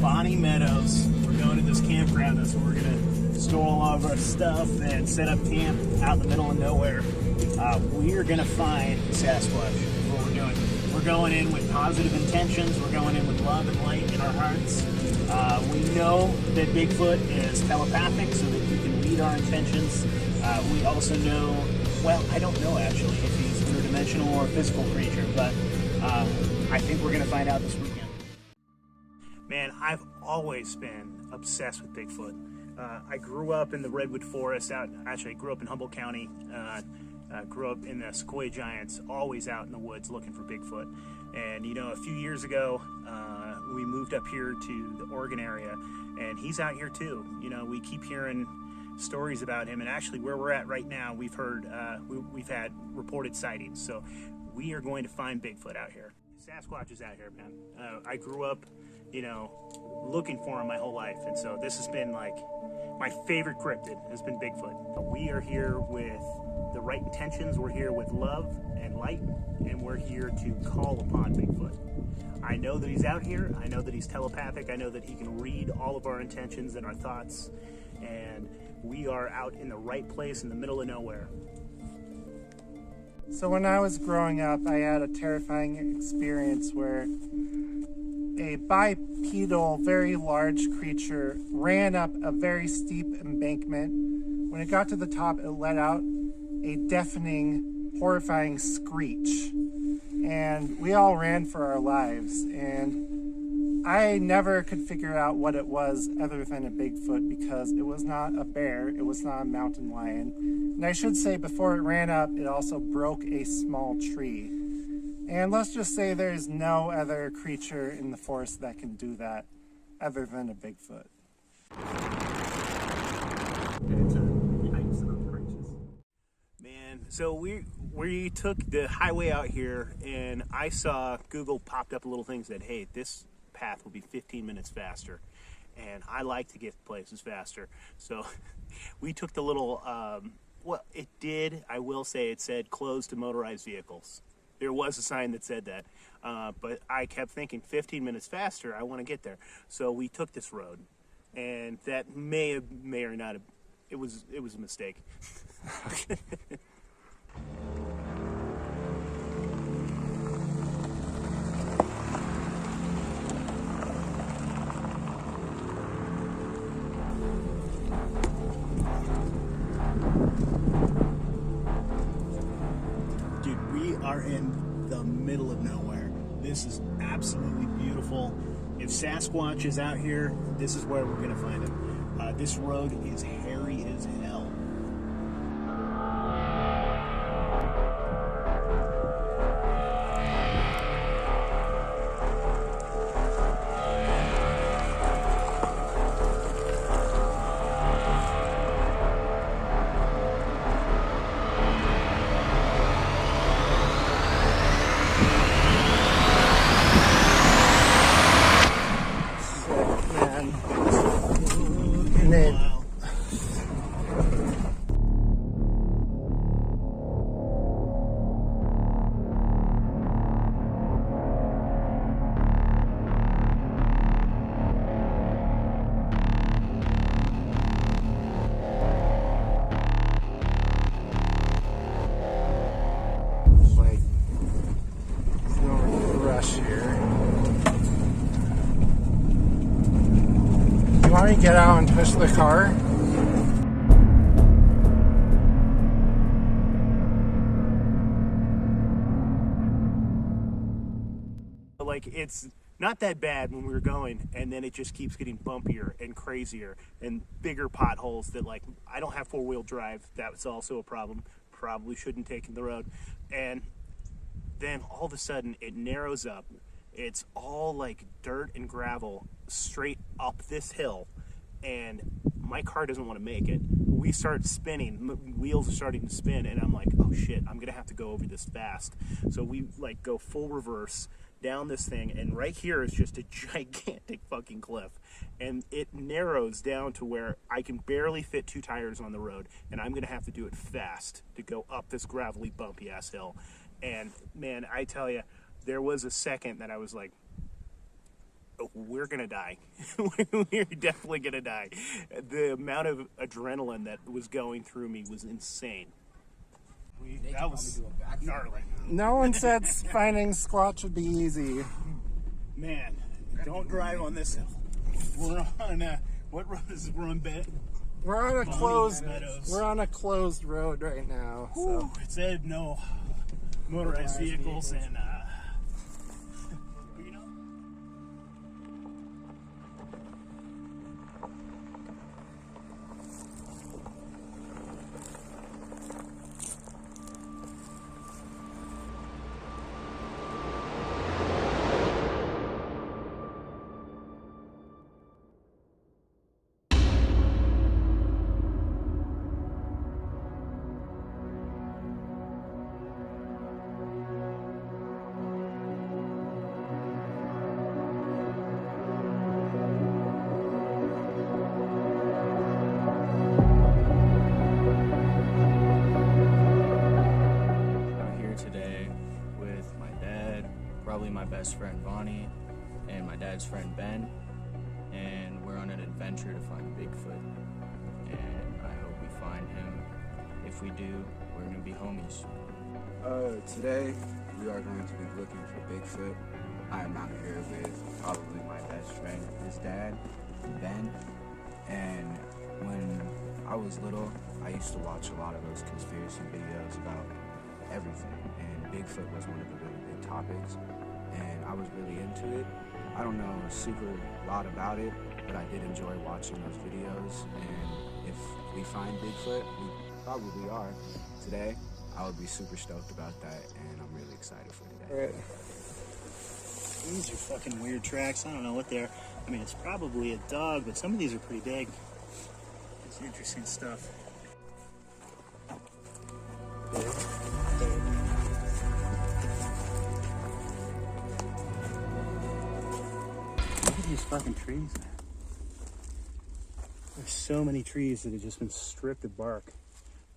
Bonnie Meadows. We're going to this campground. That's where we're going to store all of our stuff and set up camp out in the middle of nowhere. We are going to find Sasquatch. Is what we're doing. We're going in with positive intentions. We're going in with love and light in our hearts. We know that Bigfoot is telepathic, so that he can read our intentions. We also know, well, I don't know actually if he's interdimensional or a physical creature, but I think we're going to find out this weekend. Man, I've always been obsessed with Bigfoot. I grew up in the Redwood Forest. I grew up in Humboldt County. Grew up in the Sequoia Giants, always out in the woods looking for Bigfoot. And, you know, a few years ago, we moved up here to the Oregon area, and he's out here too. You know, we keep hearing stories about him, and actually where we're at right now, we've heard, we've had reported sightings. So we are going to find Bigfoot out here. Sasquatch is out here, man. I grew up, you know, looking for him my whole life, and so this has been like my favorite cryptid has been Bigfoot. We are here with the right intentions. We're here with love and light, and we're here to call upon Bigfoot. I know that he's out here. I know that he's telepathic. I know that he can read all of our intentions and our thoughts, and we are out in the right place in the middle of nowhere. So when I was growing up, I had a terrifying experience where a bipedal, very large creature ran up a very steep embankment. When it got to the top, it let out a deafening, horrifying screech. And we all ran for our lives. And I never could figure out what it was other than a Bigfoot, because it was not a bear, it was not a mountain lion. And I should say, before it ran up, it also broke a small tree. And let's just say there's no other creature in the forest that can do that other than a Bigfoot. Man, so we took the highway out here, and I saw Google popped up a little thing that said, hey, this path will be 15 minutes faster. And I like to get places faster. So we took the little, well, it did, I will say, it said closed to motorized vehicles. There was a sign that said that, but I kept thinking 15 minutes faster, I want to get there. So we took this road, and that may or not have, it was a mistake. Dude, we are in the middle of nowhere. This is absolutely beautiful. If Sasquatch is out here, this is where we're going to find him. This road is hairy as hell. Want to get out and push the car? Like, it's not that bad when we were going, and then it just keeps getting bumpier and crazier and bigger potholes that, like, I don't have four-wheel drive. That's also a problem. Probably shouldn't take the road. And then all of a sudden it narrows up. It's all like dirt and gravel straight up this hill, and my car doesn't want to make it. We start spinning, wheels are starting to spin, and I'm like, oh shit, I'm gonna have to go over this fast. So we like go full reverse down this thing, and right here is just a gigantic fucking cliff, and it narrows down to where I can barely fit two tires on the road, and I'm gonna have to do it fast to go up this gravelly, bumpy ass hill. And man, I tell you, there was a second that I was like, we're gonna die. We're definitely gonna die. The amount of adrenaline that was going through me was insane. That was gnarly. No one said finding Squatch would be easy. Man, don't drive on this hill. We're on what road is it? We're on We're on a closed. Meadows. We're on a closed road right now. So. It said no motorized vehicles and. My best friend Javonie and my dad's friend Ben, and we're on an adventure to find Bigfoot, and I hope we find him. If we do, we're gonna be homies. Today we are going to be looking for Bigfoot. I am out here with probably my best friend, his dad, Ben, and when I was little, I used to watch a lot of those conspiracy videos about everything, and Bigfoot was one of the really big topics. And I was really into it. I don't know a super lot about it, but I did enjoy watching those videos. And if we find Bigfoot, we probably are today, I would be super stoked about that, and I'm really excited for today. Right. These are fucking weird tracks. I don't know what they're. I mean, it's probably a dog, but some of these are pretty big. It's interesting stuff. These fucking trees, man. There's so many trees that have just been stripped of bark.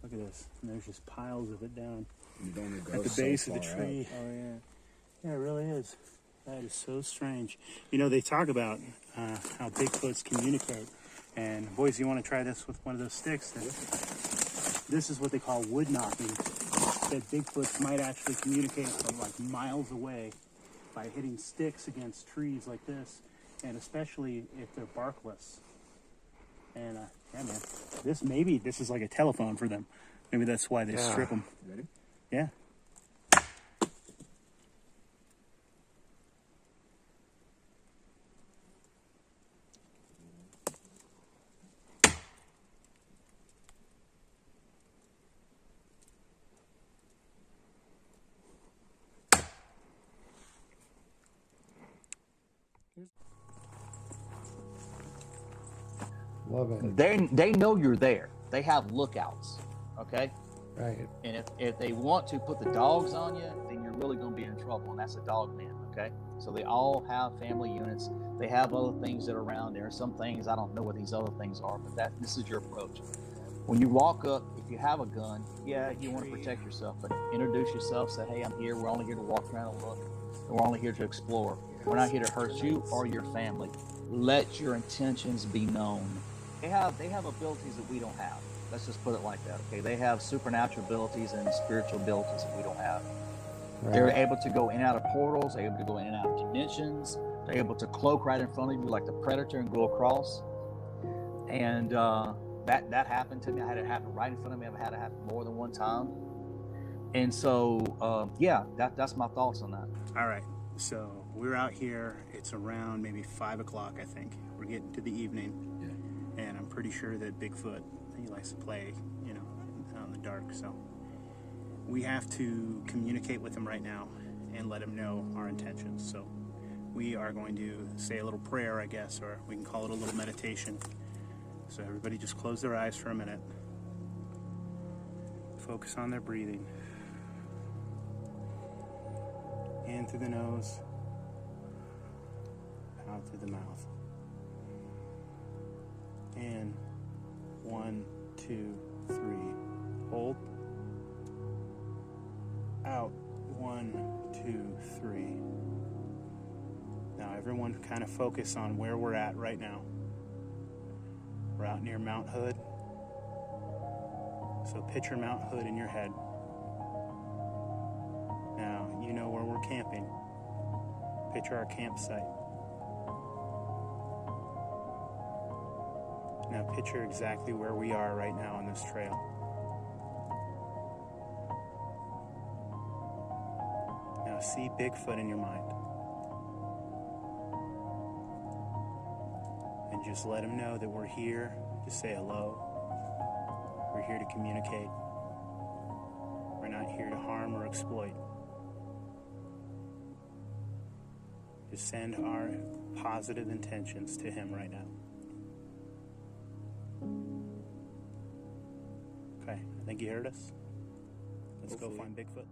Look at this. And there's just piles of it down at the base of the tree. Oh, yeah. Yeah, it really is. That is so strange. You know, they talk about how Bigfoots communicate. And boys, you want to try this with one of those sticks? This is what they call wood knocking. That Bigfoots might actually communicate from like miles away by hitting sticks against trees like this. And especially if they're barkless. And yeah, man, this is like a telephone for them. Maybe that's why they strip them. Ready? Yeah. Love it. They know you're there. They have lookouts, okay? Right. And if they want to put the dogs on you, then you're really going to be in trouble, and that's a dog man, okay? So they all have family units. They have other things that are around. There are some things, I don't know what these other things are, but this is your approach. When you walk up, if you have a gun, yeah, you want to protect yourself, but introduce yourself, say, hey, I'm here. We're only here to walk around and look. We're only here to explore. We're not here to hurt you or your family. Let your intentions be known. They have abilities that we don't have. Let's just put it like that, okay? They have supernatural abilities and spiritual abilities that we don't have. Right. They're able to go in and out of portals. They're able to go in and out of dimensions. They're able to cloak right in front of you like the Predator and go across. And that happened to me. I had it happen right in front of me. I've had it happen more than one time. And so, yeah, that's my thoughts on that. All right. So we're out here. It's around maybe 5 o'clock, I think. We're getting to the evening. Yeah. And I'm pretty sure that Bigfoot, he likes to play, out in the dark. So we have to communicate with him right now and let him know our intentions. So we are going to say a little prayer, I guess, or we can call it a little meditation. So everybody just close their eyes for a minute. Focus on their breathing. In through the nose, out through the mouth. In, 1, 2, 3, hold. Out, 1, 2, 3. Now everyone kind of focus on where we're at right now. We're out near Mount Hood. So picture Mount Hood in your head. Now, you know where we're camping. Picture our campsite. Now picture exactly where we are right now on this trail. Now see Bigfoot in your mind. And just let him know that we're here. Just say hello. We're here to communicate. We're not here to harm or exploit. Just send our positive intentions to him right now. Okay, I think you heard us. Let's go find Bigfoot.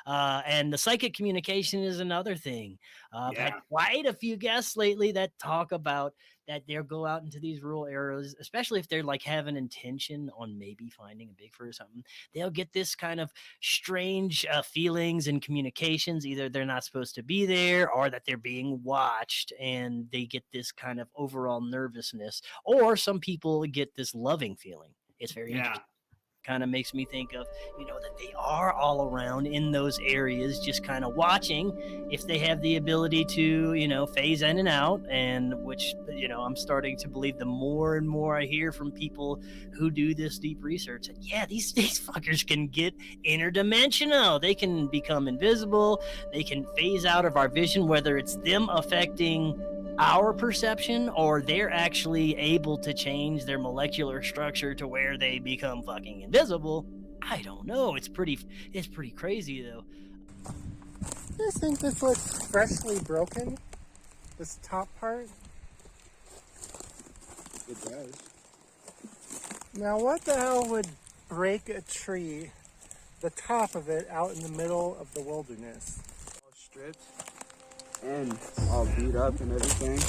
And the psychic communication is another thing. I've had quite a few guests lately that talk about that they'll go out into these rural areas, especially if they're like have an intention on maybe finding a Bigfoot or something. They'll get this kind of strange feelings and communications. Either they're not supposed to be there or that they're being watched, and they get this kind of overall nervousness. Or some people get this loving feeling. It's very interesting. Kind of makes me think of, that they are all around in those areas, just kind of watching if they have the ability to, phase in and out. And which, I'm starting to believe the more and more I hear from people who do this deep research, that, these fuckers can get interdimensional. They can become invisible. They can phase out of our vision, whether it's them affecting our perception or they're actually able to change their molecular structure to where they become fucking invisible. I don't know. It's pretty crazy though. You guys think this looks freshly broken? This top part? It does. Now what the hell would break a tree, the top of it, out in the middle of the wilderness? All stripped and all beat up and everything,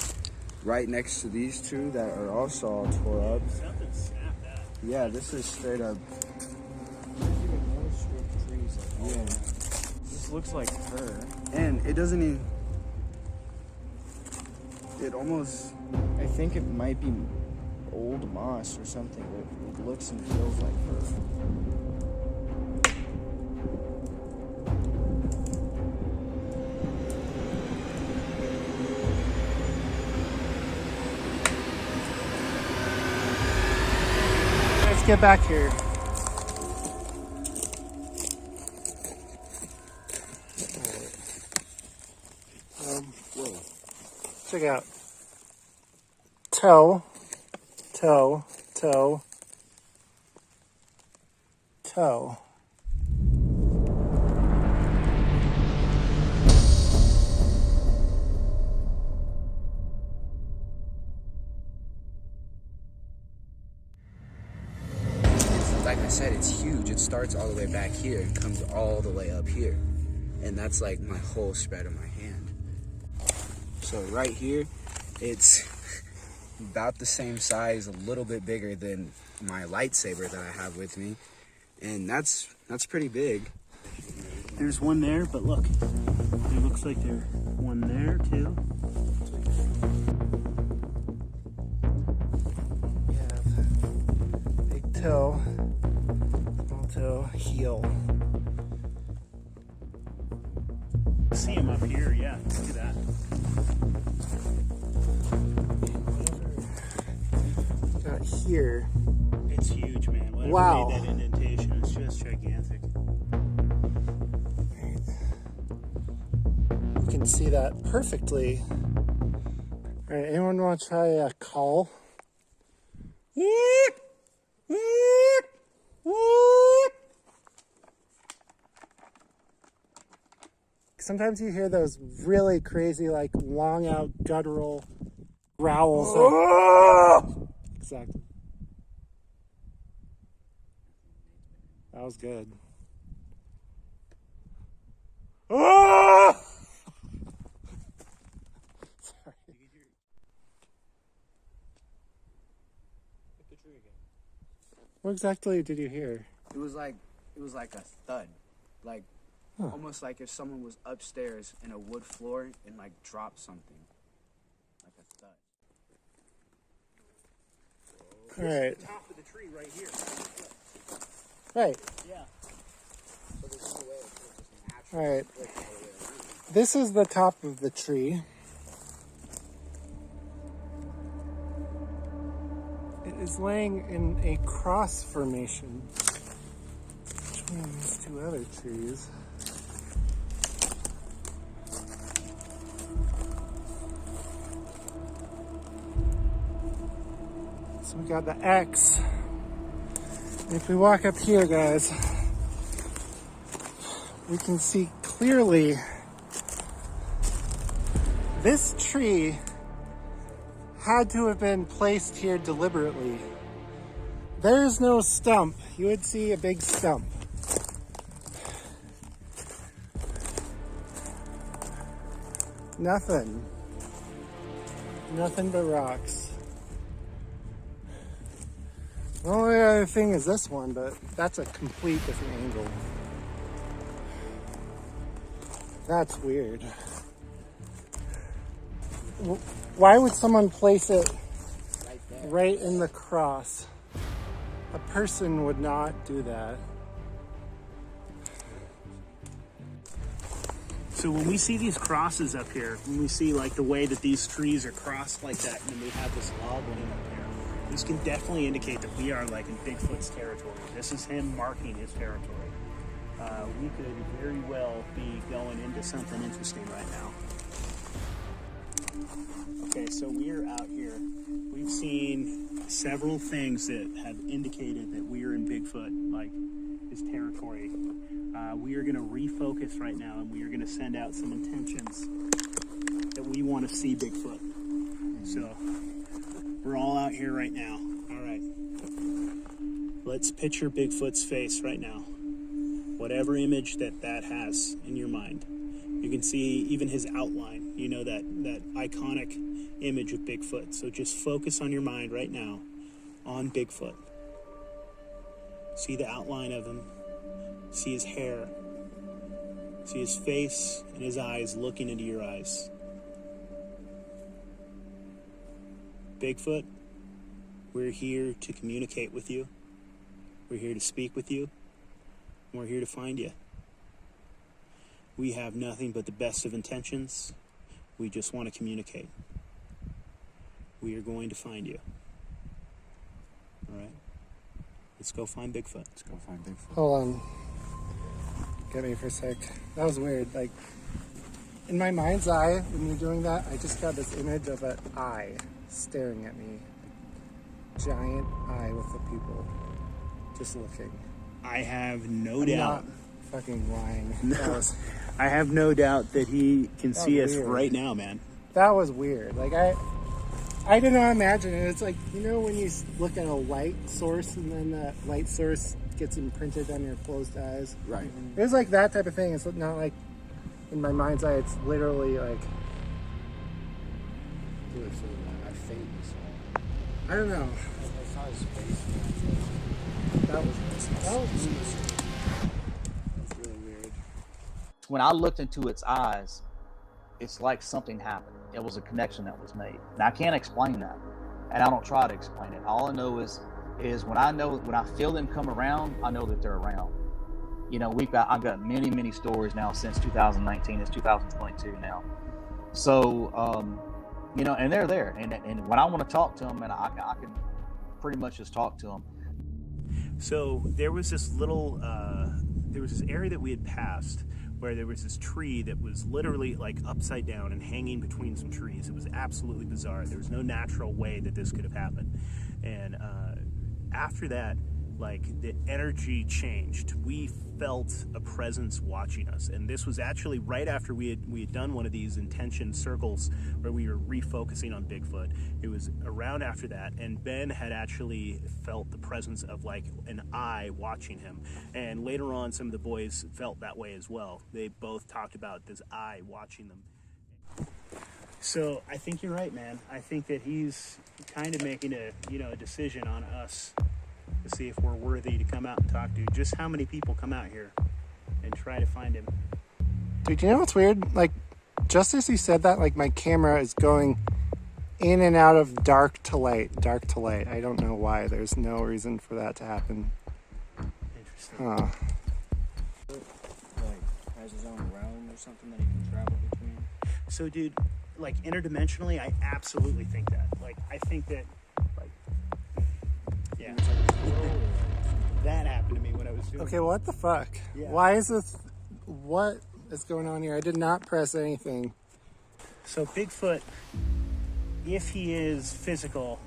right next to these two that are also all tore up. Something snapped that. Yeah, this is straight up. Even more stripped trees. Like, Yeah. This looks like her. And it doesn't even. It almost. I think it might be old moss or something, but it looks and feels like her. Let's get back here. Check out. Toe, toe, toe, toe. Like I said, it's huge. It starts all the way back here and comes all the way up here. And that's like my whole spread of my hand. So right here, it's about the same size, a little bit bigger than my lightsaber that I have with me. And that's pretty big. There's one there, but look, it looks like there's one there too. Yeah, big toe, small toe, heel. See him up here, yeah. Look at that. Got here. It's huge, man. Whatever Wow. made that indentation, it's just gigantic. You can see that perfectly. All right, anyone want to try a call? Sometimes you hear those really crazy, like long out guttural growls. Exactly. That was good. Sorry. What exactly did you hear? It was like a thud. Like Almost like if someone was upstairs in a wood floor and like dropped something. Like a thud. All right. Top of the tree right here. Right. Yeah. So there's no way it could have just All right. flipped all the way around. This is the top of the tree. It is laying in a cross formation between these two other trees. So we got the X. And if we walk up here, guys, we can see clearly this tree had to have been placed here deliberately. There's no stump. You would see a big stump. Nothing. Nothing but rocks. The only other thing is this one, but that's a complete different angle. That's weird. Why would someone place it right in the cross? A person would not do that. So when we see these crosses up here, when we see like the way that these trees are crossed like that, and then we have this log laying up here, this can definitely indicate that we are like in Bigfoot's territory. This is him marking his territory. We could very well be going into something interesting right now. Okay, so we're out here. We've seen several things that have indicated that we are in Bigfoot, like his territory. We are going to refocus right now, and we are going to send out some intentions that we want to see Bigfoot. So we're all out here right now. All right. Let's picture Bigfoot's face right now. Whatever image that has in your mind. You can see even his outline, you know, that iconic image of Bigfoot. So just focus on your mind right now on Bigfoot. See the outline of him. See his hair. See his face and his eyes looking into your eyes. Bigfoot, we're here to communicate with you. We're here to speak with you. And we're here to find you. We have nothing but the best of intentions. We just want to communicate. We are going to find you. All right? Let's go find Bigfoot. Let's go find Bigfoot. Hold on. Get me for a sec. That was weird. Like, in my mind's eye, when you're doing that, I just got this image of an eye staring at me. Giant eye with the pupil. Just looking. I have no I'm doubt. not fucking lying. No. That was, I have no doubt that he can That see was us weird. right now, man. that was weird. Like, I did not imagine it. It's like, you know, when you look at a light source and then that light source gets imprinted on your closed eyes. Right. It was like that type of thing. It's not like in my mind's eye. It's literally like, Really feel that. I faint this all. I don't know. I saw his face. That was really weird. When I looked into its eyes, it's like something happened. It was a connection that was made. And I can't explain that. And I don't try to explain it. All I know is when I feel them come around, I know that they're around. You know, I've got many stories now since 2019. It's 2022 now. So, you know, and they're there. And when I want to talk to them, and I can pretty much just talk to them. So there was this little, there was this area that we had passed where there was this tree that was literally like upside down and hanging between some trees. It was absolutely bizarre. There was no natural way that this could have happened. And after that, like, the energy changed. We felt a presence watching us, and this was actually right after we had done one of these intention circles where we were refocusing on Bigfoot. It was around after that, and Ben had actually felt the presence of like an eye watching him, and later on some of the boys felt that way as well. They both talked about this eye watching them. So I think you're right, man. I think that he's kind of making a decision on us to see if we're worthy to come out and talk to. Just how many people come out here and try to find him. Dude, you know what's weird? Like, just as you said that, like, my camera is going in and out of dark to light. I don't know why. There's no reason for that to happen. Interesting. Huh. Like, has his own realm or something that he can travel between? So, dude, like, interdimensionally, I absolutely think that. Like, I think that, like, yeah. That happened to me when I was doing Okay, what the fuck? Yeah. Why is this? What is going on here? I did not press anything. So Bigfoot, if he is physical,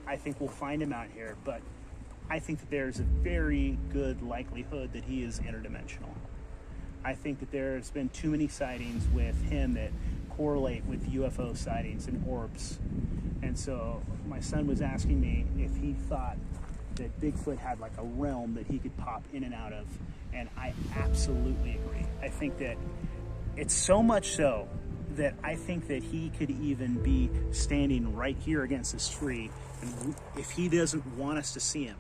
I think we'll find him out here, but I think that there's a very good likelihood that he is interdimensional. I think that there's been too many sightings with him that correlate with UFO sightings and orbs. And so my son was asking me if he thought that Bigfoot had like a realm that he could pop in and out of, and I absolutely agree. I think that it's so much so that I think that he could even be standing right here against this tree, and if he doesn't want us to see him,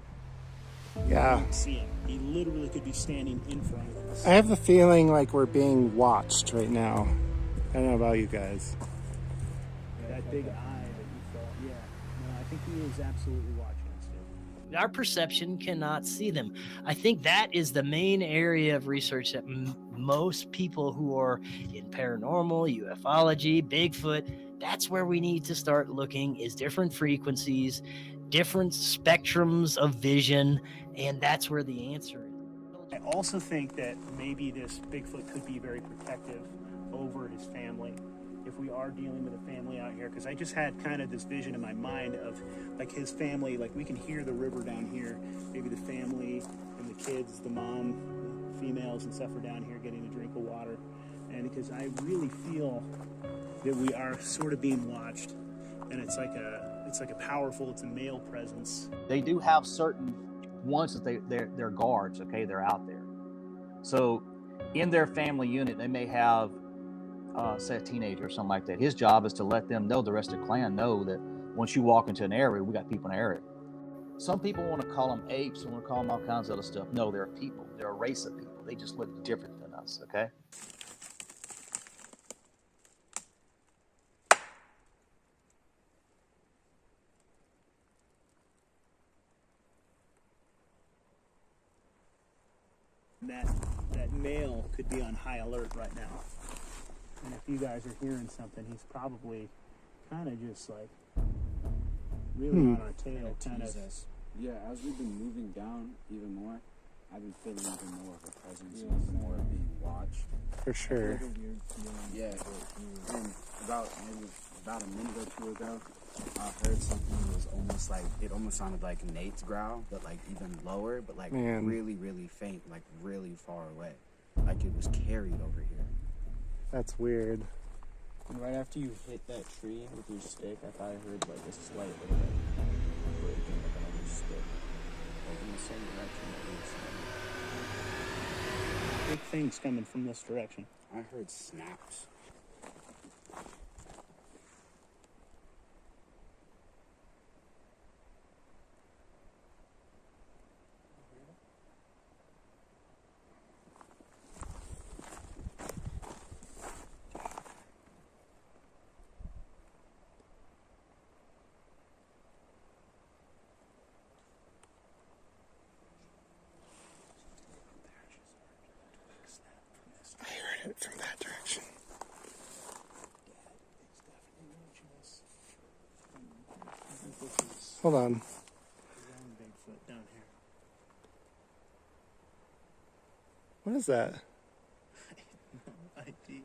we Yeah. won't see him. He literally could be standing in front of us. I have the feeling like we're being watched right now. I don't know about you guys. That big eye that you saw, yeah. No, I think he is absolutely watching us, dude. Our perception cannot see them. I think that is the main area of research that most people who are in paranormal, ufology, Bigfoot, that's where we need to start looking, is different frequencies, different spectrums of vision, and that's where the answer is. I also think that maybe this Bigfoot could be very protective over his family if we are dealing with a family out here, because I just had kind of this vision in my mind of like his family, like we can hear the river down here, maybe the family and the kids, the mom, the females and stuff are down here getting a drink of water, and because I really feel that we are sort of being watched, and it's like a powerful, it's a male presence. They do have certain ones that they're guards, okay? They're out there. So in their family unit, they may have, say, a teenager or something like that. His job is to let them know, the rest of the clan know, that once you walk into an area, we got people in the area. Some people want to call them apes, want to call them all kinds of other stuff. No, they're people. They're a race of people. They just look different than us, okay? That male could be on high alert right now. And if you guys are hearing something, he's probably kind of just like really on our tail, kind of. Yeah, as we've been moving down even more, I've been feeling even more of a presence, even more of being watched. For sure. Yeah, and about a minute or two ago, I heard something that was almost like, it almost sounded like Nate's growl, but like even lower, but like really, really faint, like really far away. Like it was carried over here. That's weird. And right after you hit that tree with your stick, I thought I heard like a slight little like breaking of another stick. Like in the same direction that we were Big things coming from this direction. I heard snaps. From that direction. Hold on. Bigfoot down here. What is that? No idea.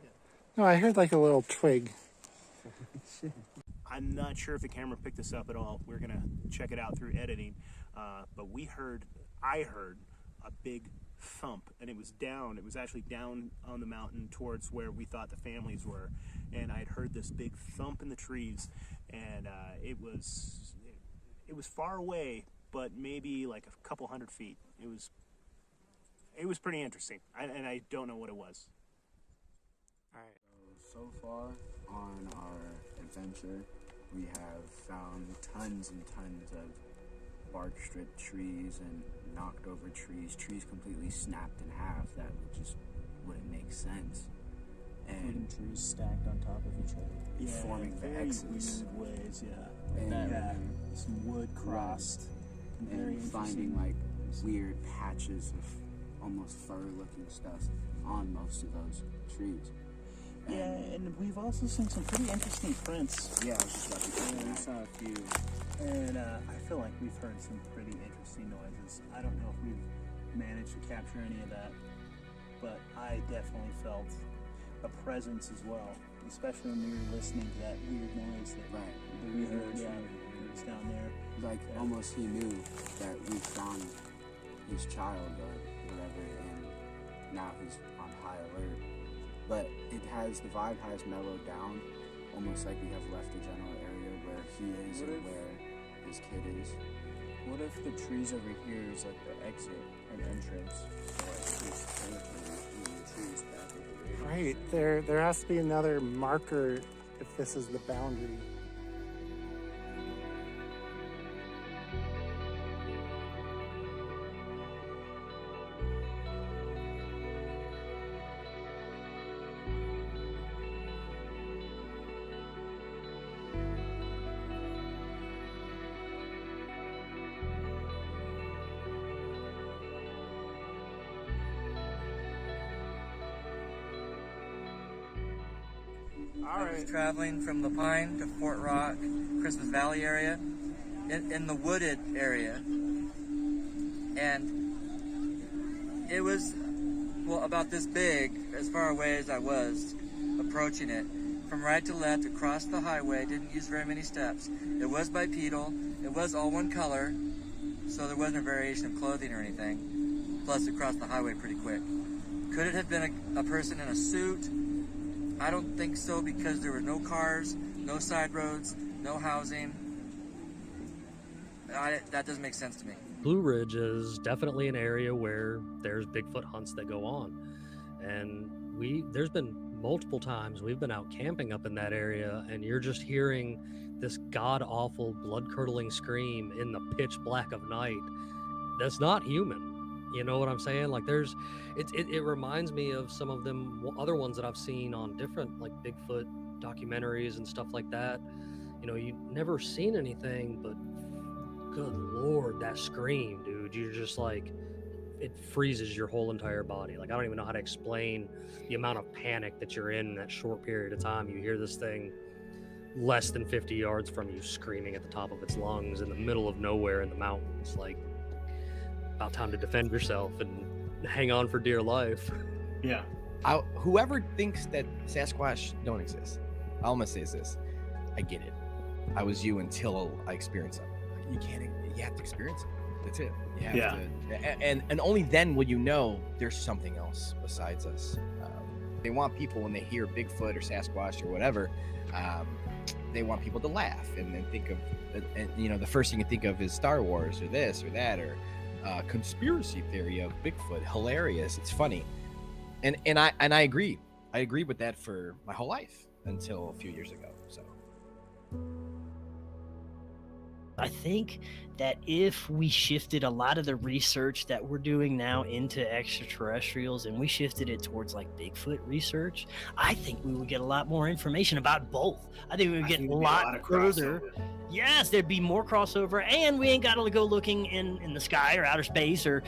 No, I heard like a little twig. I'm not sure if the camera picked this up at all. We're gonna check it out through editing. But I heard a big thump, and it was actually down on the mountain towards where we thought the families were, and I'd heard this big thump in the trees, and it was far away, but maybe like a couple hundred feet. It was pretty interesting, and I don't know what it was. All right. So far on our adventure, we have found tons and tons of bark stripped trees and knocked over trees completely snapped in half that just wouldn't make sense. and trees stacked on top of each other. forming the very X's. weird ways, yeah. And, Yeah, some wood crossed. Very and finding interesting. like weird patches of almost fur-looking stuff on most of those trees. Yeah, and we've also seen some pretty interesting prints. Yeah, I was just about to say Yeah, we that. saw a few. And I feel like we've heard some pretty interesting noises. I don't know if we've managed to capture any of that, but I definitely felt a presence as well, especially when we were listening to that weird noise that Right. we heard. Yeah, it was down there. Like almost he knew that we found his child or whatever, and now he's on high alert. But the vibe has mellowed down, almost like we have left the general area where he is What and if- where his kid is. What if the trees over here is like the exit and entrance? Trees back over there. Right. There has to be another marker if this is the boundary. I was traveling from La Pine to Fort Rock, Christmas Valley area, in the wooded area, and it was, well, about this big, as far away as I was approaching it, from right to left across the highway. Didn't use very many steps. It was bipedal. It was all one color, so there wasn't a variation of clothing or anything. Plus, it crossed the highway pretty quick. Could it have been a person in a suit? I don't think so, because there were no cars, no side roads, no housing. That doesn't make sense to me. Blue Ridge is definitely an area where there's Bigfoot hunts that go on. And there's been multiple times we've been out camping up in that area, and you're just hearing this god-awful, blood-curdling scream in the pitch black of night that's not human. You know what I'm saying? Like it reminds me of some of them other ones that I've seen on different like Bigfoot documentaries and stuff like that. You know, you've never seen anything, but good Lord, that scream, dude, you're just like, it freezes your whole entire body. Like, I don't even know how to explain the amount of panic that you're in that short period of time. You hear this thing less than 50 yards from you screaming at the top of its lungs in the middle of nowhere in the mountains. Like, about time to defend yourself and hang on for dear life. Yeah. Whoever thinks that Sasquatch don't exist, all I'm gonna say is this: I get it. I was you until I experienced them. You have to experience it. That's it. You have to, and only then will you know there's something else besides us. They want people, when they hear Bigfoot or Sasquatch or whatever, they want people to laugh and then think of, and you know, the first thing you think of is Star Wars or this or that or conspiracy theory of Bigfoot. Hilarious. It's funny, and I agree. I agreed with that for my whole life until a few years ago. So I think that if we shifted a lot of the research that we're doing now into extraterrestrials and we shifted it towards like Bigfoot research, I think we would get a lot more information about both. I think we would get a lot further. Yes, there'd be more crossover, and we ain't got to go looking in the sky or outer space or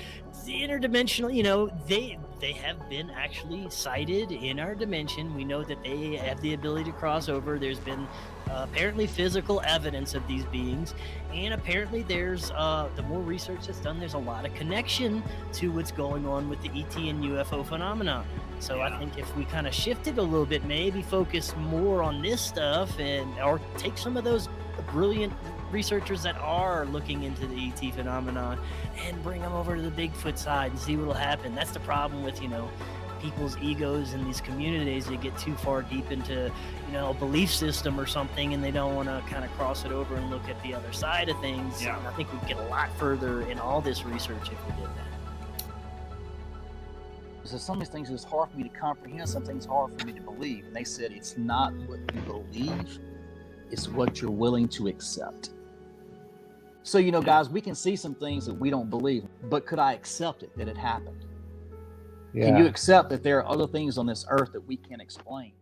the interdimensional. You know, they have been actually sighted in our dimension. We know that they have the ability to cross over. There's been apparently physical evidence of these beings, and apparently there's the more research that's done, there's a lot of connection to what's going on with the ET and UFO phenomenon. So I think if we kind of shifted a little bit, maybe focus more on this stuff, or take some of those brilliant researchers that are looking into the ET phenomenon and bring them over to the Bigfoot side and see what'll happen. That's the problem with, you know, people's egos in these communities. They get too far deep into, you know, a belief system or something, and they don't want to kind of cross it over and look at the other side of things. And I think we'd get a lot further in all this research if we did that. So some of these things is hard for me to comprehend, some things hard for me to believe. And they said it's not what you believe, it's what you're willing to accept. So, you know, guys, we can see some things that we don't believe, but could I accept it, that it happened? Can you accept that there are other things on this earth that we can't explain?